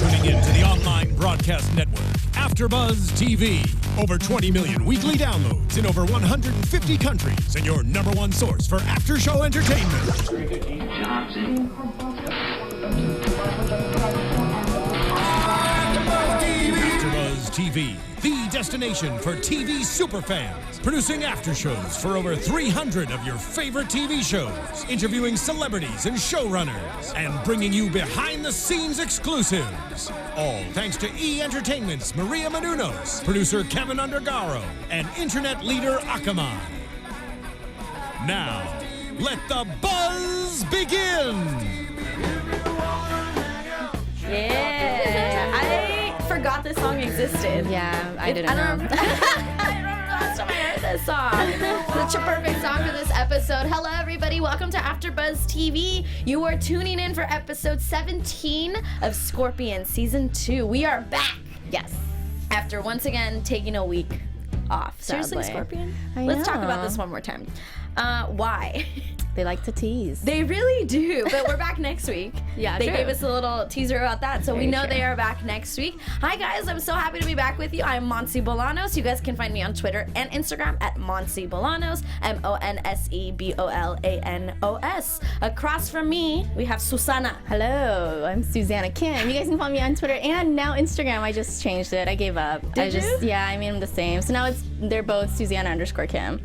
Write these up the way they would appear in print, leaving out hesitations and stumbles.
tuning in to the online broadcast network, AFTERBUZZ TV. Over 20 million weekly downloads in over 150 countries, and your number one source for after-show entertainment. AFTERBUZZ TV, the destination for TV superfans. Producing aftershows for over 300 of your favorite TV shows. Interviewing celebrities and showrunners. And bringing you behind-the-scenes exclusives. All thanks to E! Entertainment's Maria Menounos, producer Kevin Undergaro, and internet leader Akamai. Now, let the buzz begin! Yeah, I forgot this song existed. Yeah, I didn't know. I don't know last time I heard this song. Such a perfect song for this episode. Hello, everybody. Welcome to AfterBuzz TV. You are tuning in for episode 17 of Scorpion Season 2. We are back. Yes. After once again taking a week off. Seriously, Sadly. Scorpion? I Let's talk know. about this one more time. Why? They like to tease. They really do, but we're back next week. Yeah, They true. gave us a little teaser about that, so we Very know true. they are back next week. Hi, guys. I'm so happy to be back with you. I'm Monse Bolanos. You guys can find me on Twitter and Instagram at Monse Bolanos, MonseBolanos. Across from me, we have Susannah. Hello, I'm Susannah Kim. You guys can follow me on Twitter and now Instagram. I just changed it. I gave up. Did you? Yeah, I made them the same. So now they're both Susannah_Kim.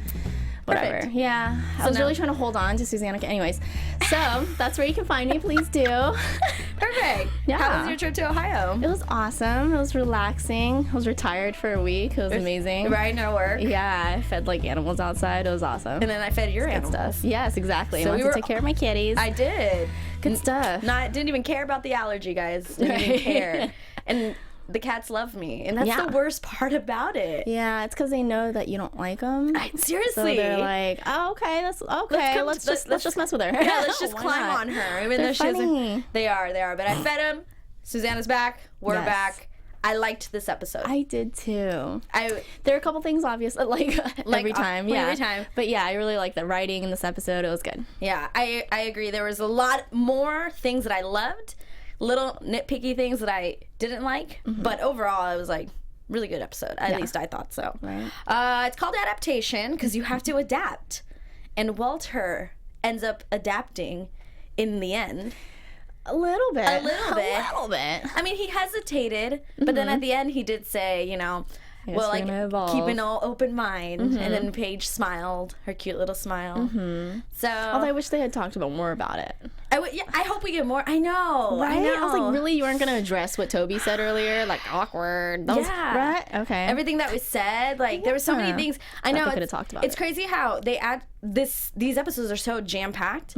Whatever. Perfect. Yeah. I was now- really trying to hold on to Susannah Kim. Anyways, so that's where you can find me. Please do. Perfect. Yeah. How was your trip to Ohio? It was awesome. It was relaxing. I was retired for a week. It was amazing. Right, no work. Yeah, I fed like animals outside. It was awesome. And then I fed your Good animals. stuff. Yes, exactly. So I we wanted were- to take care of my kitties. I did. Good stuff. Didn't even care about the allergy, guys. Didn't even care. And the cats love me, and that's Yeah. the worst part about it. Yeah, it's because they know that you don't like them. Seriously. So they're like, oh, okay, that's okay. Let's just mess with her. Yeah, let's just Why climb not? on her. Even They're though she doesn't. funny. They are. But I fed them. Susanna's back. We're Yes. back. I liked this episode. I did too. I There are a couple things obvious, like every time. like Yeah, every time. But yeah, I really like the writing in this episode. It was good. yeah, I agree. There was a lot more things that I loved, little nitpicky things that I didn't like, but overall, it was like really good episode. At least I thought so. Right. It's called Adaptation because you have to adapt, and Walter ends up adapting in the end. A little bit. A little bit. A little bit. I mean, he hesitated, but then at the end he did say, Yes, well, we're like, gonna evolve. keep an open mind. And then Paige smiled, her cute little smile. So, Although I wish they had talked about more about it. I hope we get more. I know. Right? I know. I was like, really? You weren't going to address what Toby said earlier? Like, awkward. That was, Yeah. right? Okay. Everything that was said, like, there were so many Yeah. things. I That know they coulda it's, talked about it's it. crazy how they add these episodes are so jam-packed.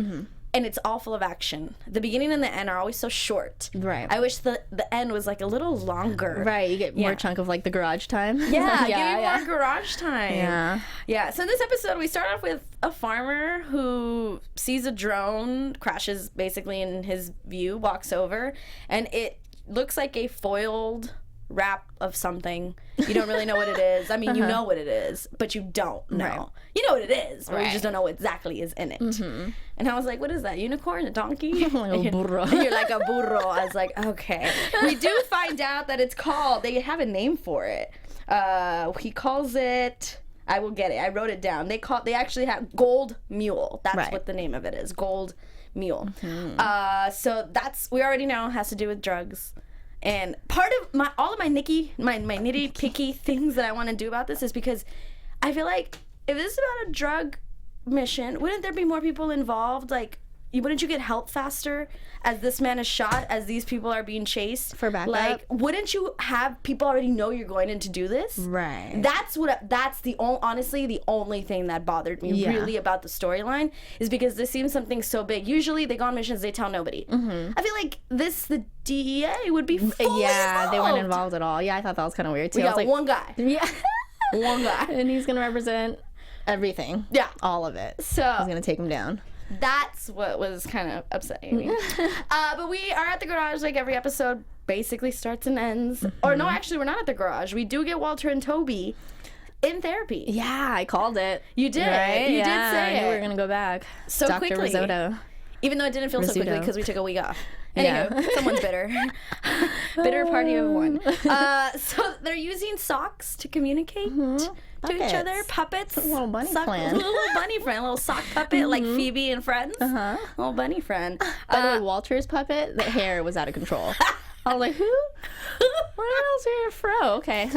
And it's all full of action. The beginning and the end are always so short. Right. I wish the end was like a little longer. Right, you get more Yeah. chunk of like the garage time. Yeah, give me more garage time. Yeah. Yeah, so in this episode, we start off with a farmer who sees a drone, crashes basically in his view, walks over, and it looks like a foiled wrap of something. You don't really know what it is. I mean, you know what it is, but you don't know. Right. You know what it is, but you Right. just don't know what exactly is in it. And I was like, what is that, unicorn, a donkey? Like a burro. You're like a burro. I was like, okay. We do find out that it's called, they have a name for it. He calls it, I will get it. I wrote it down. They actually have Gold Mule. That's Right. what the name of it is. Gold Mule. So we already know has to do with drugs. And part of all of my nitty picky things that I want to do about this is because I feel like if this is about a drug mission, wouldn't there be more people involved? Like, wouldn't you get help faster as this man is shot, as these people are being chased? For backup? Like, wouldn't you have people already know you're going in to do this? Right. That's honestly the only thing that bothered me really about the storyline is because this seems something so big. Usually they go on missions, they tell nobody. I feel like the DEA would be fully Yeah, they weren't involved. involved at all. Yeah, I thought that was kind of weird too. We I was got like, one guy. yeah. One guy. And he's going to represent everything. Yeah. All of it. So He's going to take him down. that's what was kind of upsetting me. But we are at the garage like every episode basically starts and ends. Or no, actually, we're not at the garage. We do get Walter and Toby in therapy. Yeah, I called it. You did. Right? You Yeah, did say I knew we it. were going to go back. So Dr. quickly. Risotto. Even though it didn't feel so quickly because we took a week off. Yeah. Anywho, someone's bitter. Bitter party of one. So they're using socks to communicate to each other. Puppets. A little bunny friend. Little bunny friend. A little sock puppet like Phoebe and Friends. Little bunny friend. By the way, Walter's puppet, the hair was out of control. I was like, who? What else are your fro? Okay.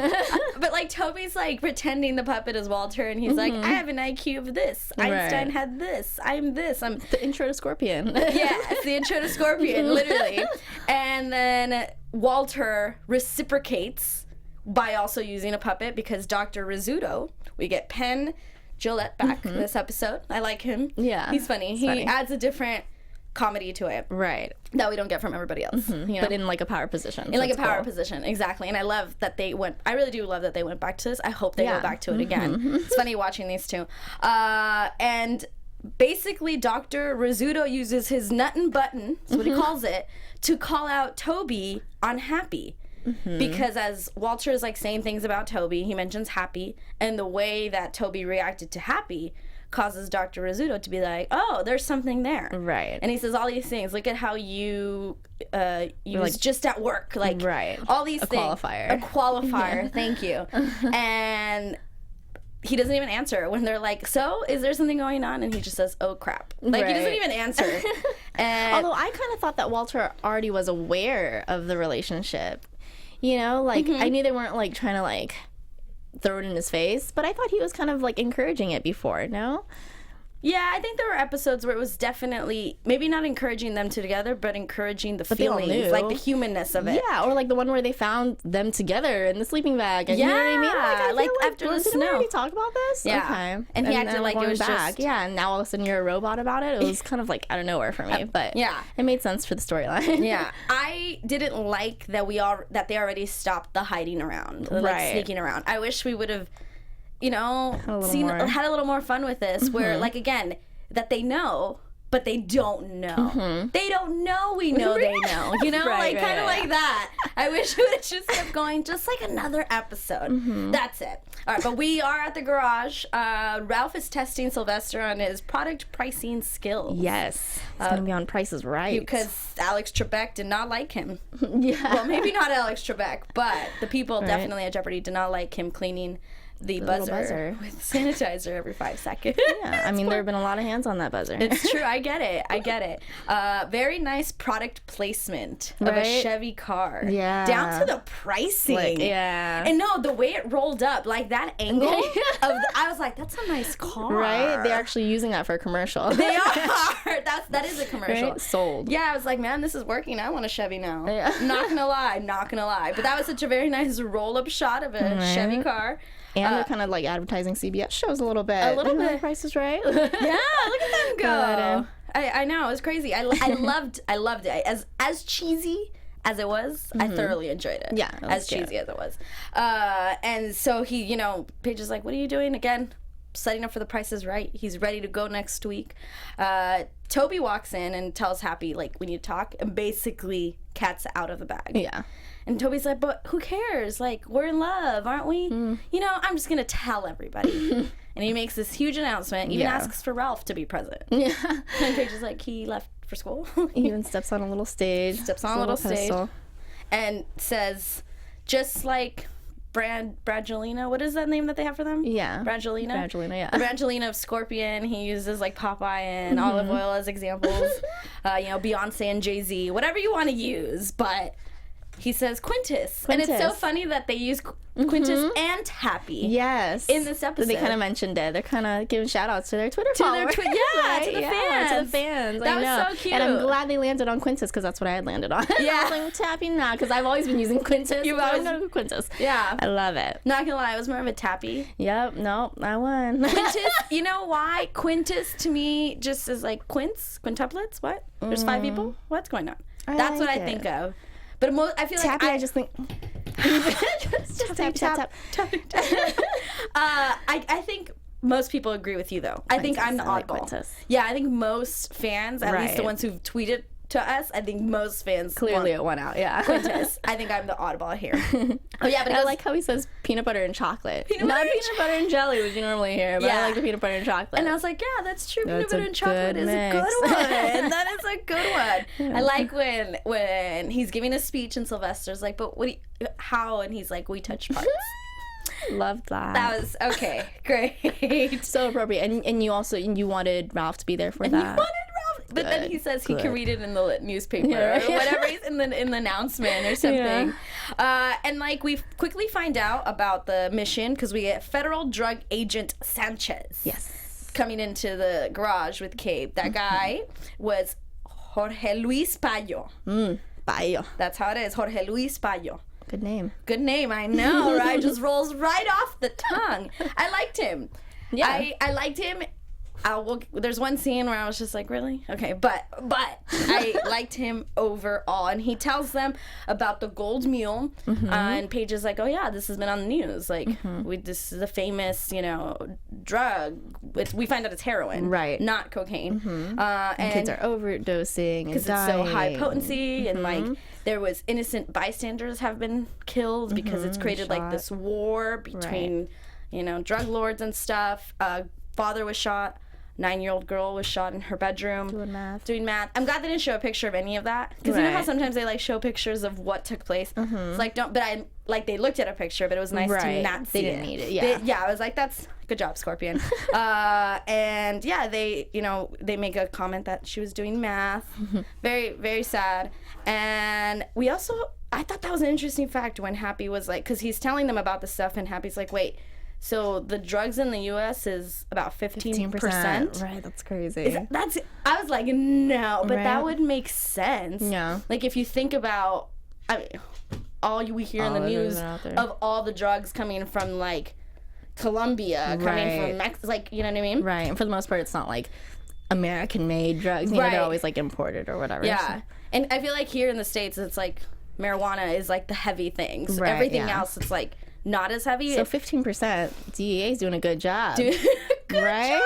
But like Toby's like pretending the puppet is Walter, and he's like, I have an IQ of this. Einstein had this. I'm this. I'm the intro to Scorpion. Yeah, it's the intro to Scorpion, literally. And then Walter reciprocates by also using a puppet because Dr. Rizzuto, we get Penn Jillette back this episode. I like him. Yeah. He's funny. He adds a different comedy to it. Right. That we don't get from everybody else. You know? But in like a power position. In like a power position, exactly. And I love that they went, I really do love that they went back to this. I hope they go back to it again. It's funny watching these two. And basically Dr. Rizzuto uses his nut and button, that's what he calls it, to call out Toby on Happy. Because as Walter is like saying things about Toby, he mentions Happy, and the way that Toby reacted to Happy causes Dr. Rizzuto to be like, oh, there's something there. Right. And he says all these things. Look at how you use like, just at work. Like, right. all these a things. Qualifier. A qualifier. Thank you. And he doesn't even answer when they're like, so is there something going on? And he just says, oh crap. Like, he doesn't even answer. And although I kind of thought that Walter already was aware of the relationship. You know, like I knew they weren't like trying to like throw it in his face, but I thought he was kind of like encouraging it before, no? Yeah, I think there were episodes where it was definitely maybe not encouraging them together, but encouraging the they all feelings, knew. like the humanness of it. Yeah, or like the one where they found them together in the sleeping bag. And you know what I mean? I like feel after the didn't we snow. already talk about this? Yeah. Okay. And he acted then like it going was back. just- Yeah, and now all of a sudden you're a robot about it. It was kind of like out of nowhere for me, but Yeah. it made sense for the storyline. Yeah, I didn't like that that they already stopped the hiding around, like Right. sneaking around. I wish we would have, you know, little had a little more fun with this. Where, like, again, that they know, but they don't know. They don't know we know they know. You know, Right, like kind of right. like that. I wish we would have just kept going, just like another episode. That's it. All right, but we are at the garage. Ralph is testing Sylvester on his product pricing skills. Yes. It's going to be on Price is Right. Because Alex Trebek did not like him. yeah. Well, maybe not Alex Trebek, but the people definitely at Jeopardy did not like him cleaning the little buzzer buzzer. with sanitizer every 5 seconds. Yeah, I mean, there have been a lot of hands on that buzzer. It's true. I get it. I get it. Very nice product placement of a Right? Chevy car. Yeah. Down to the pricing. Like, yeah. And no, the way it rolled up, like that angle I was like, that's a nice car. Right? They're actually using that for a commercial. They are. That is a commercial. Right? Sold. Yeah, I was like, man, this is working. I want a Chevy now. Yeah. Not gonna lie. But that was such a very nice roll-up shot of a Chevy car. And they're kind of like advertising CBS shows a little bit. A little bit. Price is Right. Yeah, look at them go. But, I know, it was crazy. I loved it. As cheesy as it was, I thoroughly enjoyed it. Yeah, it was as cute. cheesy as it was. And so he, you know, Paige is like, what are you doing again? Setting up for the Price is Right. He's ready to go next week. Toby walks in and tells Happy, like, we need to talk, and basically cat's out of the bag. Yeah. And Toby's like, but who cares? Like, we're in love, aren't we? You know, I'm just going to tell everybody. And he makes this huge announcement, even Yeah. asks for Ralph to be president. Yeah. And Paige is like, he left for school. He even steps on a little stage. Steps on a little stage. pedestal. And says, just like Brangelina, what is that name that they have for them? Yeah. Brangelina? Brangelina, yeah. The Brangelina of Scorpion. He uses like Popeye and olive oil as examples. You know, Beyonce and Jay-Z, whatever you want to use. But he says Quintus. And it's so Quintus. funny that they use Quintus and Happy. Yes. In this episode. They kind of mentioned it. They're kind of giving shout outs to their Twitter followers. To the Yeah, fans. to the fans. That I was know. so cute. And I'm glad they landed on Quintus because that's what I had landed on. Yeah. I was like, Tappy now because I've always been using Quintus. You've so always- I'm going to go Quintus. Yeah. I love it. Not gonna lie, it was more of a Tappy. Yep. Nope. I won. Quintus, you know why? Quintus to me just is like quintuplets. What? There's 5 people. What's going on? That's what like I think it. of. But I feel Tappy, like I just think. just tap, tap, tap. I think most people agree with you though. I think I'm the I like oddball. Quintus. Yeah, I think most fans, at least the Right. ones who've tweeted to us. I think most fans Clearly it went out, yeah. Quintus. I think I'm the oddball here. Oh yeah, but I like how he says peanut butter and chocolate. Not peanut butter and jelly, which you normally hear, but I like the peanut butter and chocolate. And I was like, yeah, that's true. Peanut That's butter a and chocolate good is mix. a good one. That is a good one. I like when he's giving a speech and Sylvester's like, but what? How? And he's like, we touch parts. Loved that. That was okay. Great. So appropriate. And you also wanted Ralph to be there for that. You wanted Ralph, but then he says he can read it in the newspaper or whatever. He's in the announcement or something. And like we quickly find out about the mission because we get federal drug agent Sanchez. Coming into the garage with Cabe. That guy was Jorge Luis Payo. Payo. That's how it is. Jorge Luis Payo. Good name. Good name, I know, right? Just rolls right off the tongue. I liked him. Yeah. I liked him. There's one scene where I was just like, really? Okay, but I liked him overall. And he tells them about the gold mule. And Paige is like, oh yeah, this has been on the news. Like, this is a famous, drug. We find out it's heroin. Right. Not cocaine. And kids are overdosing because it's so high potency. And like, there was innocent bystanders have been killed because it's created like this war between, drug lords and stuff. Father was shot. 9-year-old girl was shot in her bedroom doing math. I'm glad they didn't show a picture of any of that because you know how sometimes they like show pictures of what took place. It's like they looked at a picture, but it was nice to not see they didn't need it. I was like, that's good job, Scorpion. And yeah, they make a comment that she was doing math. Very, very sad. And I thought that was an interesting fact when Happy was like, because he's telling them about the stuff and Happy's like, wait, so the drugs in the U.S. is about 15%. Right, that's crazy. I was like, no, but that would make sense. Yeah. Like if you think about, all we hear in the news of all the drugs coming from like Colombia, coming from Mexico, like, you know what I mean? Right, and for the most part, it's not like American-made drugs. They're always like imported or whatever. Yeah, and I feel like here in the States, it's like marijuana is like the heavy things. Everything else, it's like not as heavy. So 15%, DEA is doing a good job. Good job, right?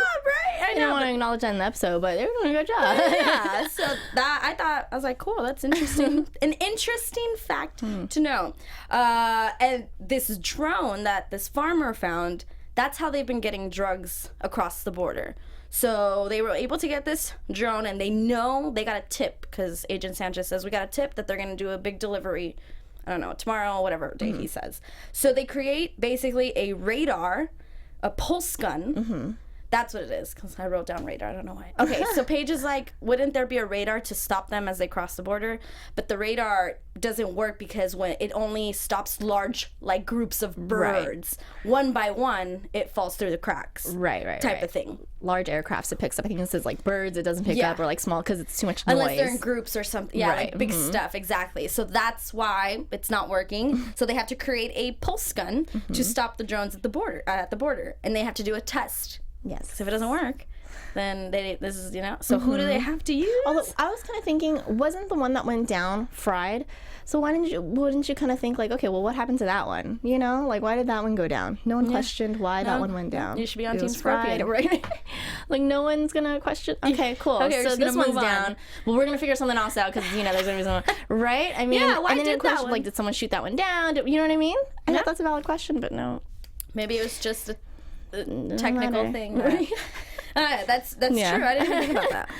I don't want to acknowledge that in the episode, but they're doing a good job. Yeah, so that I was like, cool, that's interesting. An interesting fact to know. And this drone that this farmer found, that's how they've been getting drugs across the border. So they were able to get this drone, and they know they got a tip because Agent Sanchez says we got a tip that they're going to do a big delivery. I don't know, tomorrow, whatever day he says. So they create basically a radar, a pulse gun. That's what it is, because I wrote down radar. I don't know why. Okay, so Paige is like, wouldn't there be a radar to stop them as they cross the border? But the radar doesn't work because when it only stops large, like, groups of birds. One by one, it falls through the cracks. Type of thing. Large aircrafts it picks up. I think it says, like, birds it doesn't pick up, or, like, small because it's too much noise. Unless they're in groups or something. Yeah, like big stuff, exactly. So that's why it's not working. So they have to create a pulse gun to stop the drones at the border. And they have to do a test. Yes. Because if it doesn't work, then so who do they have to use? Although I was kind of thinking, wasn't the one that went down fried? So wouldn't you kind of think like, okay, well, what happened to that one? Like, why did that one go down? No one questioned why that one went down. You should be on Team Scorpion, right? Like, no one's gonna question. Okay, cool. Okay, so this one's down. Well, we're gonna figure something else out because there's gonna be someone, right? I mean, why and then did that one? Like, did someone shoot that one down? You know what I mean? I thought that's a valid question, but no. Maybe it was just a technical thing. Right? That's true. I didn't even think about that.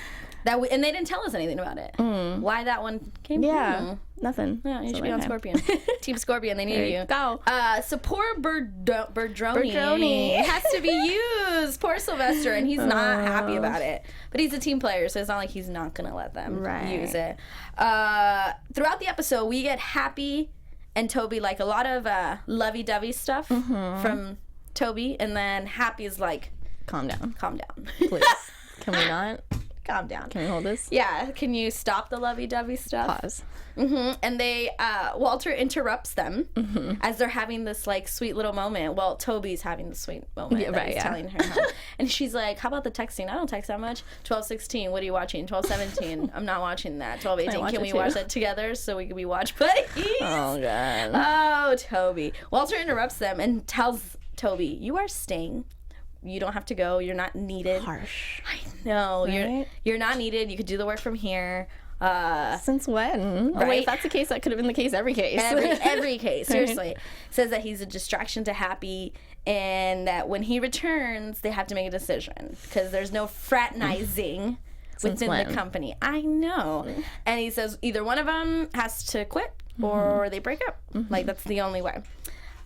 And they didn't tell us anything about it. Why that one came from. Nothing. Yeah, you should be on Scorpion. Team Scorpion, they need you. Go. So poor Birdroni has to be used. Poor Sylvester, and he's not happy about it. But he's a team player, so it's not like he's not going to let them use it. Throughout the episode, we get Happy and Toby, like a lot of lovey-dovey stuff from Toby, and then Happy's like, calm down, please. Can we not? Calm down. Can we hold this? Yeah. Can you stop the lovey-dovey stuff? Pause. And they, Walter interrupts them as they're having this like sweet little moment. Well, Toby's having the sweet moment. He's telling her. And she's like, how about the texting? I don't text that much. 12:16. What are you watching? 12:17. I'm not watching that. 12:18. Can we watch that together so we can be watch buddies? Oh, God. Oh, Toby. Walter interrupts them and tells Toby, you are staying. You don't have to go. You're not needed. Harsh. I know. Right? You're not needed. You could do the work from here. Since when? Right? Oh, wait, if that's the case, that could have been the case every case. Every case, seriously. Says that he's a distraction to Happy, and that when he returns, they have to make a decision because there's no fraternizing within the company. I know. And he says either one of them has to quit or they break up. Like, that's the only way.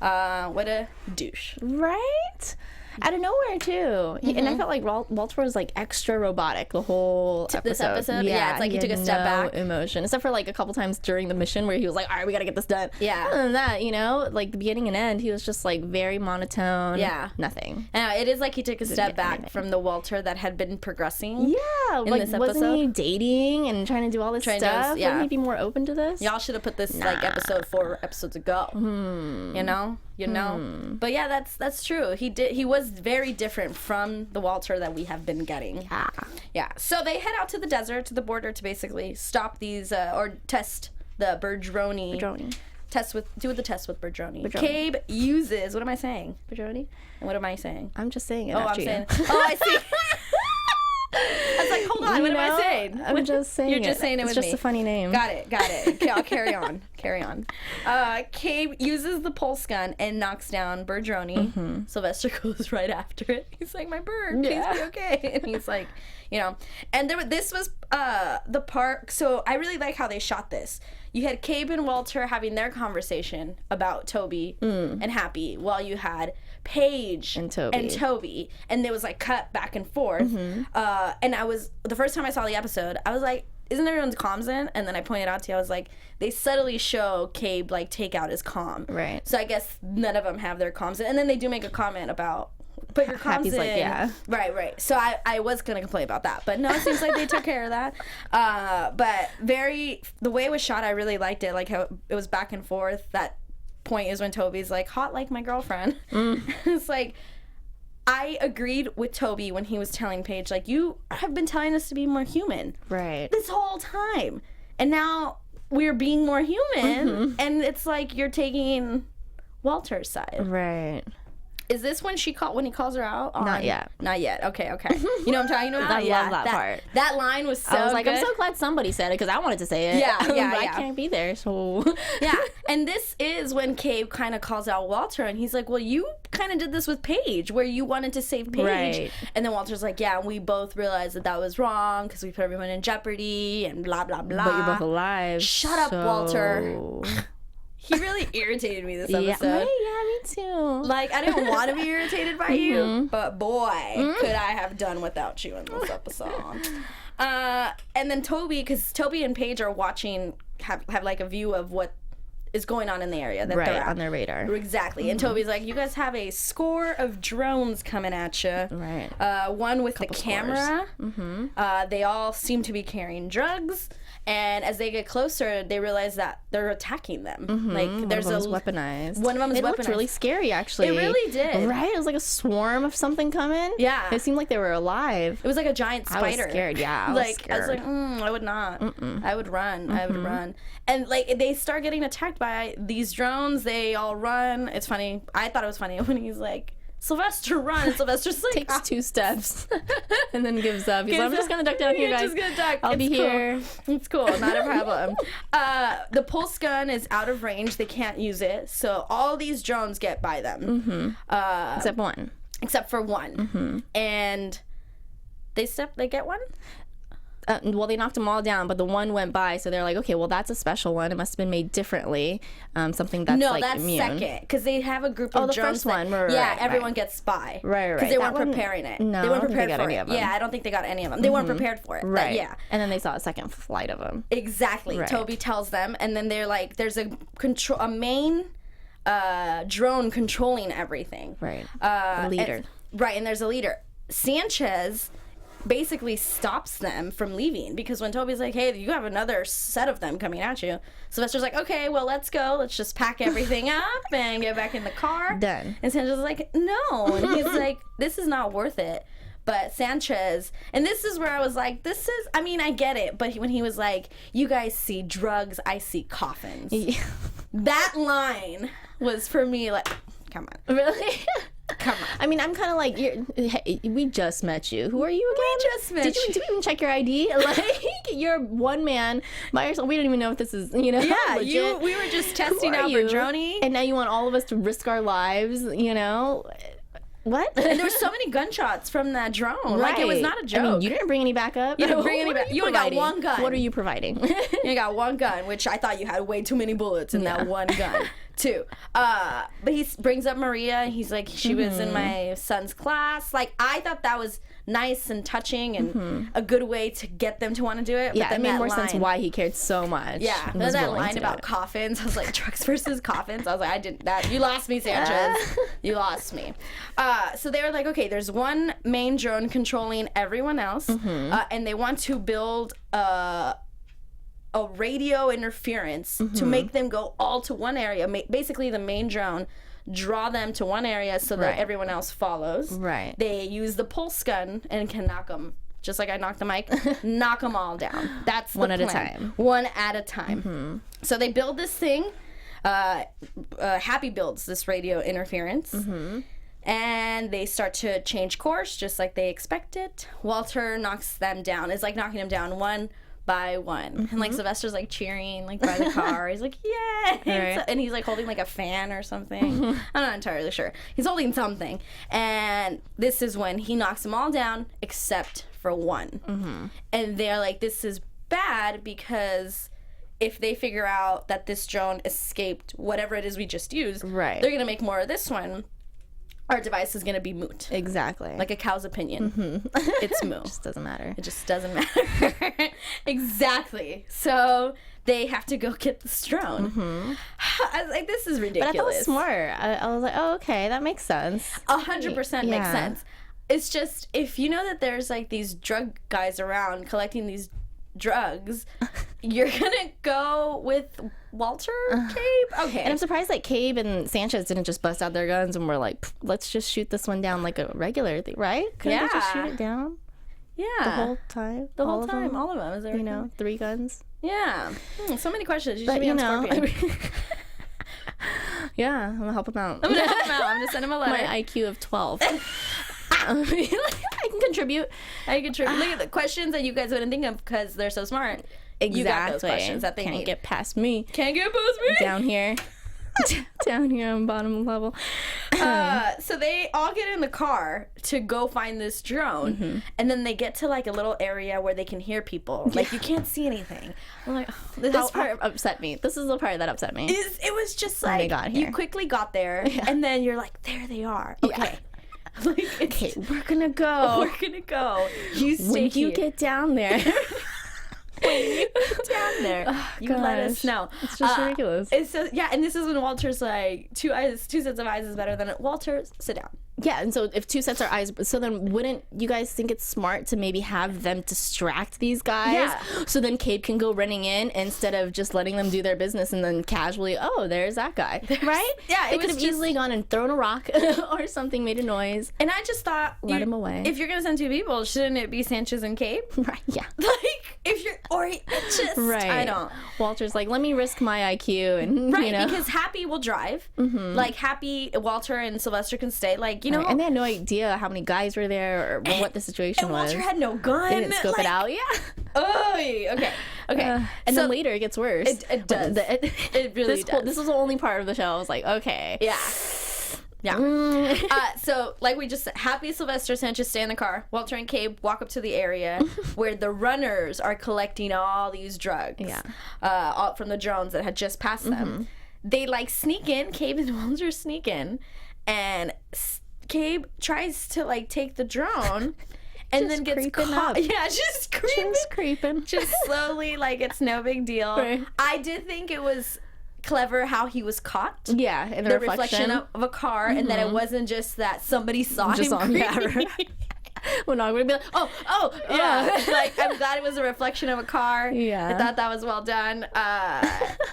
What a douche. Right? Out of nowhere, too. And I felt like Walter was, like, extra robotic the whole episode. This episode? Yeah, it's like he took a step back. Emotion. Except for, like, a couple times during the mission where he was like, all right, we got to get this done. Yeah. Other than that, you know, like, the beginning and end, he was just, like, very monotone. Yeah. Nothing. It is like he took a step back from the Walter that had been progressing. Yeah. In like, this episode. wasn't he dating and trying to do all this stuff? Yeah. Wouldn't he be more open to this? Y'all should have put this, like, episode 4 episodes ago. You know? But yeah, that's true. He was very different from the Walter that we have been getting. Yeah. So they head out to the desert, to the border, to basically stop these or test the Birdroni. Do the test with Birdroni. Cabe uses. What am I saying? Birdroni? And what am I saying? I'm just saying it. I'm saying. Oh, I see. I was like, hold on, what am I saying? I'm just saying You're just saying it with me. It's just a funny name. Got it. Okay, I'll carry on. Cabe uses the pulse gun and knocks down Birdroni. Sylvester goes right after it. He's like, my bird, please be okay. And he's like, you know. And this was the part, so I really like how they shot this. You had Cabe and Walter having their conversation about Toby and Happy, while you had Paige and Toby. And there was like cut back and forth. And the first time I saw the episode, I was like, isn't everyone's comms in? And then I pointed out to you, I was like, they subtly show Cabe like take out his comm. Right. So I guess none of them have their comms in. And then they do make a comment about put your comms Happy's in. like, yeah. Right. So I was gonna complain about that, but no, it seems like they took care of that. But the way it was shot, I really liked it. Like how it was back and forth. That point is when Toby's like, hot like my girlfriend. It's like, I agreed with Toby when he was telling Paige, like, you have been telling us to be more human. Right. This whole time. And now we're being more human, and it's like you're taking Walter's side. Right. Is this when he calls her out? Not yet. Okay. You know what I'm talking about? I love that part. That line was so I was like, good. I'm so glad somebody said it because I wanted to say it. Yeah. But I can't be there, so. Yeah. And this is when Cabe kind of calls out Walter, and he's like, well, you kind of did this with Paige, where you wanted to save Paige. Right. And then Walter's like, yeah, we both realized that was wrong because we put everyone in jeopardy and blah, blah, blah. But you're both alive. Shut up, Walter. He really irritated me this episode. Yeah, me too. Like, I didn't want to be irritated by you, but boy, could I have done without you in this episode. And then Toby, because Toby and Paige are watching, have like a view of what is going on in the area that they're at. On their radar. Exactly. And Toby's like, you guys have a score of drones coming at you. Right. One with the camera. They all seem to be carrying drugs. And as they get closer, they realize that they're attacking them. Like, there's one of them is weaponized. One of them is weaponized. It looked really scary, actually. It really did. Right? It was like a swarm of something coming. Yeah. It seemed like they were alive. It was like a giant spider. I was scared, yeah. I was scared. I was like, I would not. I would run. I would run. And, like, they start getting attacked by these drones. They all run. It's funny. I thought it was funny when he's like, Sylvester, run. And Sylvester's like, takes 2 steps and then gives up. He's like, I'm just going to duck down here, guys. Just gonna duck. I'll be here. It's cool. Not a problem. The pulse gun is out of range. They can't use it. So all these drones get by them. Except for one. And they get one? Well, they knocked them all down, but the one went by, so they're like, okay, well, that's a special one. It must have been made differently. Something that's like immune. No, that's second, because they have a group of drones. The first one. Everyone gets by. Right. Because they weren't preparing it. No, they weren't prepared for it. Yeah, I don't think they got any of them. They weren't prepared for it. Right. Yeah. And then they saw a second flight of them. Exactly. Right. Toby tells them, and then they're like, there's a main drone controlling everything. Right. A leader. And there's a leader. Sanchez basically stops them from leaving, because when Toby's like, hey, you have another set of them coming at you, Sylvester's like, okay, well, let's go. Let's just pack everything up and get back in the car. Done. And Sanchez's like, no. And he's like, this is not worth it. But Sanchez, and this is where I was like, I get it, but when he was like, you guys see drugs, I see coffins. Yeah. That line was for me like, come on. Really? Come on. I mean, I'm kind of like, hey, we just met you. Who are you again? We just met you. Did you even check your ID? Like, You're one man by yourself. We don't even know if this is, you know, Yeah, legit. we were just testing out you? for Droney. And now you want all of us to risk our lives, you know? What? And there were so many gunshots from that drone. Like, it was not a joke. I mean, you didn't bring any backup. You didn't bring any What are back- you only got providing? one gun. What are you providing? You got one gun, which I thought you had way too many bullets in that one gun, too. But he brings up Maria, and he's like, she was in my son's class. Like, I thought that was nice and touching and a good way to get them to want to do it. Yeah, but then it made that more line, sense why he cared so much. Yeah, and then was that willing line to do about it. coffins, I was like, trucks versus coffins. I was like, I didn't that. You lost me, Sanchez. You lost me. So they were like, okay, there's one main drone controlling everyone else, and they want to build a radio interference to make them go all to one area. Basically, the main drone draw them to one area so that everyone else follows. Right. They use the pulse gun and can knock them. Just like I knocked the mic, knock them all down. That's the One at a plan. time. One at a time. So they build this thing. Happy builds this radio interference. And they start to change course just like they expected. Walter knocks them down. It's like knocking them down one by one. And like Sylvester's like cheering like by the car. He's like, yay! Right. And he's like holding like a fan or something. I'm not entirely sure. He's holding something. And this is when he knocks them all down except for one. And they're like, this is bad because if they figure out that this drone escaped whatever it is we just used, Right. they're going to make more of this one. Our device is going to be moot. Exactly. Like a cow's opinion. It's moot. just doesn't matter. It just doesn't matter. Exactly. So they have to go get this drone. I was like, this is ridiculous. But I thought it was smart. I was like, oh, okay, that makes sense. 100% makes Yeah. sense. It's just, if you know that there's like these drug guys around collecting these drugs, you're gonna go with Walter, Cabe? Okay. And I'm surprised that Cabe and Sanchez didn't just bust out their guns and were like, let's just shoot this one down like a regular thing, right? Couldn't they just shoot it down yeah. the whole time? The whole of time, them? all of them. Is there, You know, 3 guns. Yeah. So many questions. You should But be you on know, Scorpion. yeah, I'm gonna help him out. I'm gonna help him out. I'm gonna send him a letter. My IQ of 12. I can contribute. I contribute. Look at the questions that you guys wouldn't think of because they're so smart. Exactly. You got those questions that they Can't need. get past me. Can't get past me. Down here. Down here on bottom level. So they all get in the car to go find this drone, and then they get to like a little area where they can hear people. Like you can't see anything. I'm like, oh, This part upset me. This is the part that upset me. it was just When they like got here. you quickly got there, and then you're like, there they are. Okay. Like, Okay, we're gonna go. we're gonna go. You stay When you here. get down there. down there. You let us gosh. know. It's just ridiculous. It's so, yeah, and this is when Walter's like, two sets of eyes is better than it. Walter, sit down. Yeah, and so if 2 sets are eyes, so then wouldn't you guys think it's smart to maybe have them distract these guys? Yeah. So then Cabe can go running in instead of just letting them do their business and then casually, oh, there's that guy. Right? Yeah, They it could was have just- easily gone and thrown a rock or something, made a noise. And I just thought, Let him away. If you're gonna send 2 people, shouldn't it be Sanchez and Cabe? Right, yeah. Like, if you're, or it just, Right. I don't. Walter's like, let me risk my IQ and, Right, you know. because Happy will drive. Like, Happy, Walter, and Sylvester can stay. Like, you know. And they had no idea how many guys were there or what the situation and was. Walter had no gun. They didn't scope it out. Yeah. Okay. Okay. And So- then later it gets worse. It does. It really does. This was the only part of the show I was like, okay. Yeah. Yeah. So, like we just said, Happy, Sylvester, Sanchez stay in the car. Walter and Cabe walk up to the area where the runners are collecting all these drugs. Yeah. All from the drones that had just passed them. They like sneak in. Cabe and Walter sneak in, and Cabe tries to like take the drone, and then gets creeping caught. up. Yeah, just creeping. Just creeping. Just slowly, like it's no big deal. Right. I did think it was clever how he was caught. Yeah, and The reflection of a car, and that it wasn't just that somebody saw just him on creeping. yeah, We're not going to be like, oh, Yeah, like I'm glad it was a reflection of a car. Yeah. I thought that was well done.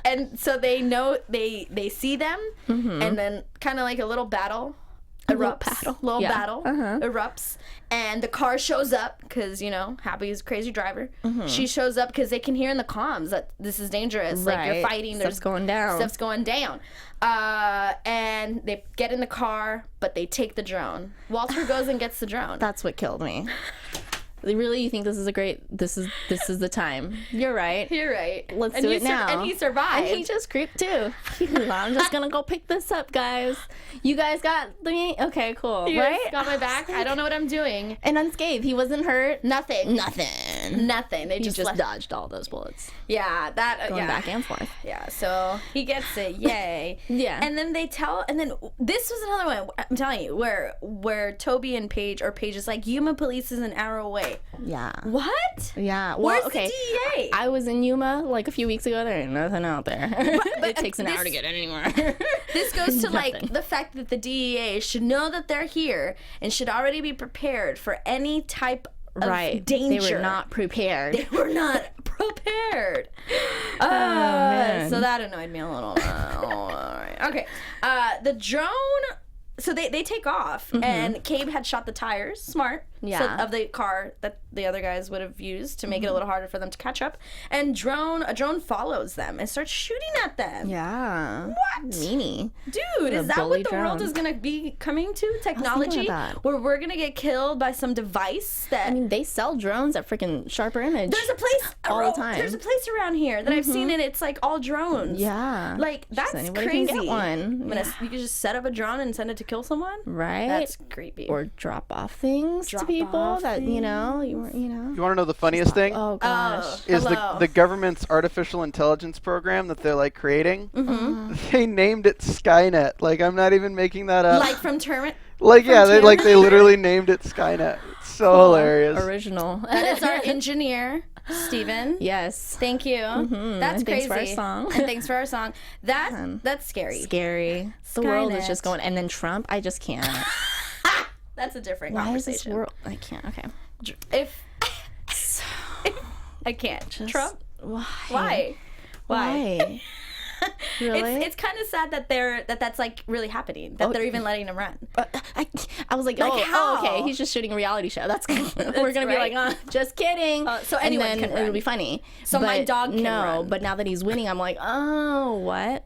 And so they know they see them, and then kind of like a little battle erupts. Little Yeah. battle erupts, and the car shows up because Happy's a crazy driver. She shows up because they can hear in the comms that this is dangerous. Like you're Right. fighting. Stuff's going down. Stuff's going down. And they get in the car, but they take the drone. Walter goes and gets the drone. That's what killed me. Really, you think this is the time? You're right. You're right. Let's do it now. And he survived. And he just creeped too. I'm just gonna go pick this up, guys. You guys got me? Okay, cool. You right? got my back. I don't know what I'm doing. And unscathed. He wasn't hurt. Nothing. Nothing. They He just just dodged all those bullets. Yeah, that Going back and forth. Yeah, so he gets it. Yay. Yeah. And then and then this was another one. I'm telling you, where Toby and Paige, or Paige is like, Yuma police is an hour away. Yeah. What? Yeah. Well, Where's okay. the DEA? I was in Yuma like a few weeks ago. There ain't nothing out there. But it takes an hour to get anywhere. This goes to like Nothing. the fact that the DEA should know that they're here and should already be prepared for any type of danger. They were not prepared. They were not prepared. Man. So that annoyed me a little. All right. Okay. The drone. So they take off, and Cabe had shot the tires. Smart. Yeah. Of the car that the other guys would have used to make it a little harder for them to catch up. And a drone follows them and starts shooting at them. Yeah. What? Meanie. Dude, is that bully what the world drone. is going to be coming to? Technology? that. Where we're going to get killed by some device that... I mean, they sell drones at freaking Sharper Image. There's a place... all the time. There's a place around here that I've seen, and it's like all drones. Yeah. Like, that's anybody crazy. can get one. You can just set up a drone and send it to kill someone? Right? That's creepy. Or drop off things to people that, you know. You want to know the funniest thing? Oh, gosh. Is the government's artificial intelligence program that they're like creating? They named it Skynet. Like, I'm not even making that up. Like from Terminator? Like, yeah, they literally named it Skynet. It's so hilarious. Original. That is our engineer, Steven. Yes. Thank you. That's And crazy. thanks for our song. And thanks for our song. That's scary. Scary. The world is Skynet. just going. And then Trump, I just can't. That's a different Why is conversation. this world? I can't. Okay. If I can't. Trump? Why? Why? Really? It's kind of sad that that's like really happening. That they're even letting him run. I was like, how? okay, he's just shooting a reality show. That's we're gonna right. be like, just kidding. So anyone and then can run. it'll be funny. So my dog can no, run. but now that he's winning, I'm like, oh, what?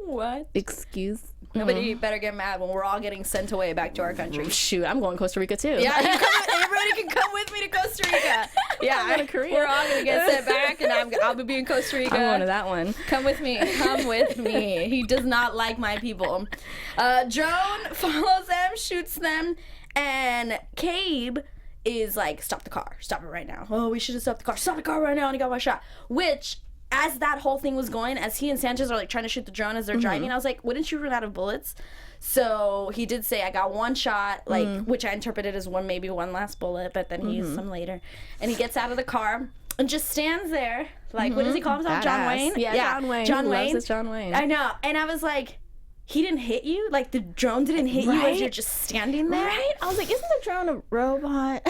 What? Excuse. Nobody better get mad when we're all getting sent away back to our country. Shoot, I'm going to Costa Rica too. Yeah, everybody can come with me to Costa Rica. Yeah, going to Korea. We're all gonna get sent back, and I'll be in Costa Rica. I'm going to that one. Come with me. Come with me. He does not like my people. Drone follows them, shoots them, and Cabe is like, stop the car. Stop it right now. Oh, we should have stopped the car. Stop the car right now, and he got one shot. Which, as that whole thing was going, as he and Sanchez are like trying to shoot the drone as they're driving, I was like, wouldn't you run out of bullets? So he did say, I got one shot, like, which I interpreted as maybe one last bullet, but then he used some later. And he gets out of the car and just stands there, like, what does he call himself? John Badass. Wayne? Yeah, John Wayne. John He loves Wayne. his John Wayne. I know. And I was like, he didn't hit you? Like, the drone didn't hit you as Right? you're just standing there? Right? I was like, isn't the drone a robot?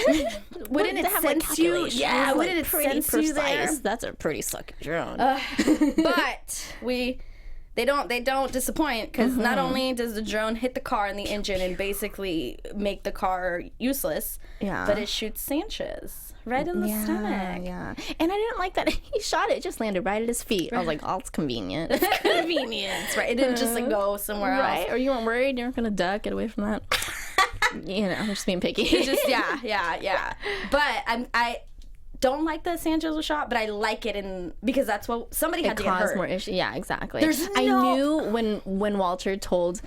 Wouldn't it sense you? Yeah, wouldn't it sense you there? That's a pretty sucky drone. But they don't disappoint, because not only does the drone hit the car and the engine and basically make the car useless, but it shoots Sanchez right in the stomach. Yeah. And I didn't like that he shot it. It just landed right at his feet. I was like, oh, it's convenient. Convenience, right? It didn't just like go somewhere else. Right? Or you weren't worried? You weren't going to duck, get away from that? I'm just being picky. It just yeah. But I don't like that Sanchez was shot, but I like it because that's what somebody had to get hurt. More issues. Yeah, exactly. I knew when Walter told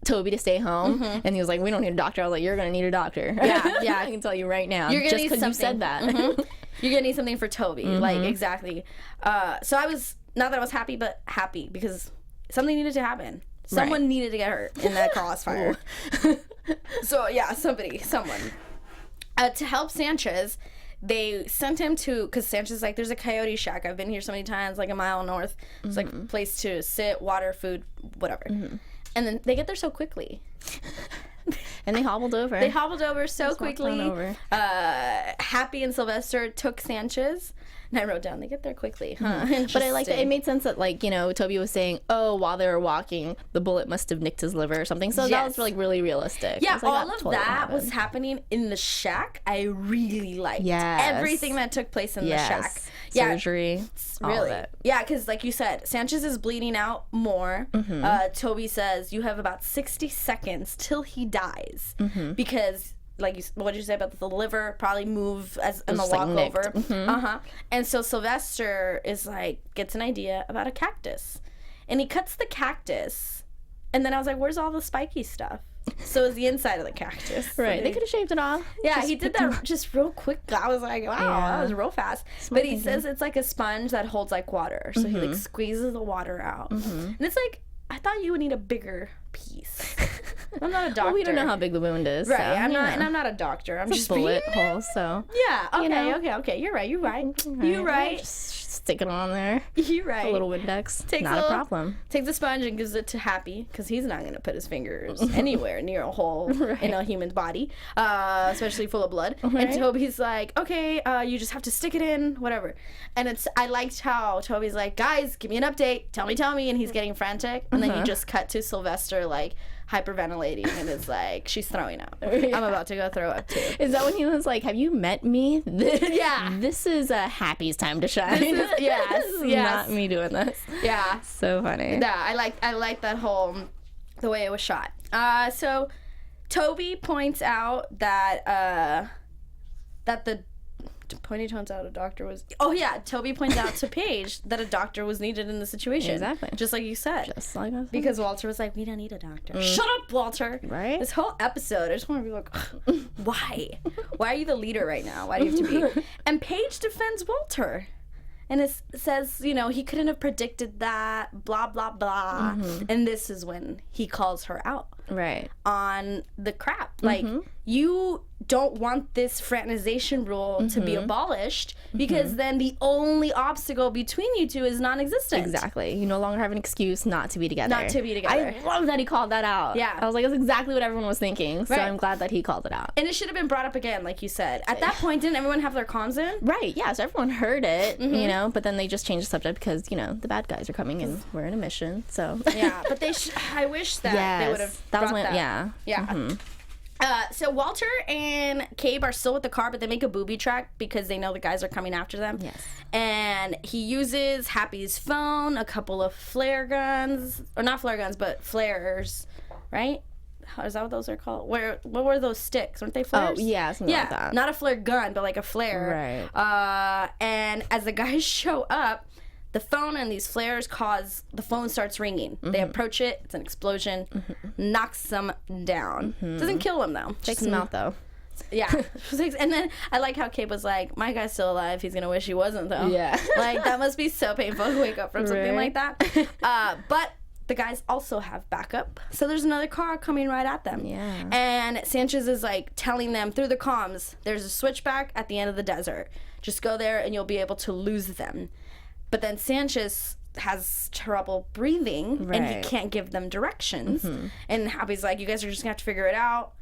Toby to stay home, and he was like, we don't need a doctor. I was like, you're going to need a doctor. Yeah. I can tell you right now. You're gonna just need because you something. said that. You're going to need something for Toby. Like, exactly. So I was, not that I was happy, but happy because something needed to happen. Someone needed to get hurt in that crossfire. So, yeah, someone. To help Sanchez, they sent him to, because Sanchez is like, there's a coyote shack. I've been here so many times, like a mile north. It's like a place to sit, water, food, whatever. And then they get there so quickly. And they hobbled over. They hobbled over so Just walked on quickly. over. Happy and Sylvester took Sanchez. And I wrote down, they get there quickly. Huh? But I like that it made sense that, like, Toby was saying, oh, while they were walking, the bullet must have nicked his liver or something. So that was like really realistic. Yeah, I was like, all of totally that happened. was happening in the shack. I really liked everything that took place in the shack. Yeah, surgery, all really. of it. Yeah, because like you said, Sanchez is bleeding out more. Toby says you have about 60 seconds till he dies because like, what did you say about the liver? Probably move as in the Just, like, walkover. nicked. And so Sylvester is like, gets an idea about a cactus. And he cuts the cactus. And then I was like, where's all the spiky stuff? So it's the inside of the cactus. Right. They could have shaved it off. Yeah, Just he did put them- that just real quick. I was like, wow, that was real fast. But he says it's like a sponge that holds like water. So he like squeezes the water out. And it's like, I thought you would need a bigger piece. I'm not a doctor. Well, we don't know how big the wound is. Right, so, I'm you not, know. and I'm not a doctor. I'm It's just a bullet being- hole, so. Yeah. Okay. You know. Okay. You're right. You're right. Just stick it on there. You're right. A little Windex. Takes Not a a little- problem. Takes the sponge and gives it to Happy because he's not going to put his fingers anywhere near a hole in a human's body, especially full of blood. Right. And Toby's like, okay, you just have to stick it in, whatever. And I liked how Toby's like, guys, give me an update. Tell me. And he's getting frantic. And then you just cut to Sylvester, like, hyperventilating and is like, she's throwing up. I'm about to go throw up too. Is that when he was like, have you met me? Yeah. This is Happy's time to shine. Yes, This is yes. not me doing this. Yeah. So funny. Yeah, I like that whole, the way it was shot. So Toby points out that the Pony turns out a doctor was. Oh yeah, Toby points out to Paige that a doctor was needed in the situation. Exactly. Just like you said. Just like I said. Because Walter was like, we don't need a doctor. Shut up, Walter. Right? This whole episode, I just want to be like, why? Why are you the leader right now? Why do you have to be? And Paige defends Walter. And it says, you know, he couldn't have predicted that, blah, blah, blah. And this is when he calls her out Right. on the crap. Like, you don't want this fraternization rule to be abolished because then the only obstacle between you two is non-existent. Exactly. You no longer have an excuse not to be together. Not to be together. I love that he called that out. Yeah. I was like, that's exactly what everyone was thinking. So Right. I'm glad that he called it out. And it should have been brought up again, like you said. At that point, didn't everyone have their comms in? Right, yeah, so everyone heard it, you know, but then they just changed the subject because, you know, the bad guys are coming and we're in a mission, so. Yeah, but I wish that they would have that was brought when, that. yeah. So Walter and Cabe are still with the car, but they make a booby track because they know the guys are coming after them. Yes. And he uses Happy's phone, a couple of flare guns, or not flare guns, but flares, right? Is that what those are called? What were those sticks? Weren't they flares? Oh, yeah, something like that. Not a flare gun, but like a flare. Right. And as the guys show up, the phone and these flares cause the phone starts ringing. They approach it. It's an explosion. Knocks them down. Doesn't kill them though. Takes him out, though. Yeah. And then I like how Cabe was like, my guy's still alive. He's going to wish he wasn't though. Yeah. Like that must be so painful to wake up from something Right. like that. But the guys also have backup. So there's another car coming right at them. Yeah. And Sanchez is like telling them through the comms, there's a switchback at the end of the desert. Just go there and you'll be able to lose them. But then Sanchez has trouble breathing and he Right. can't give them directions. And Happy's like, you guys are just gonna have to figure it out.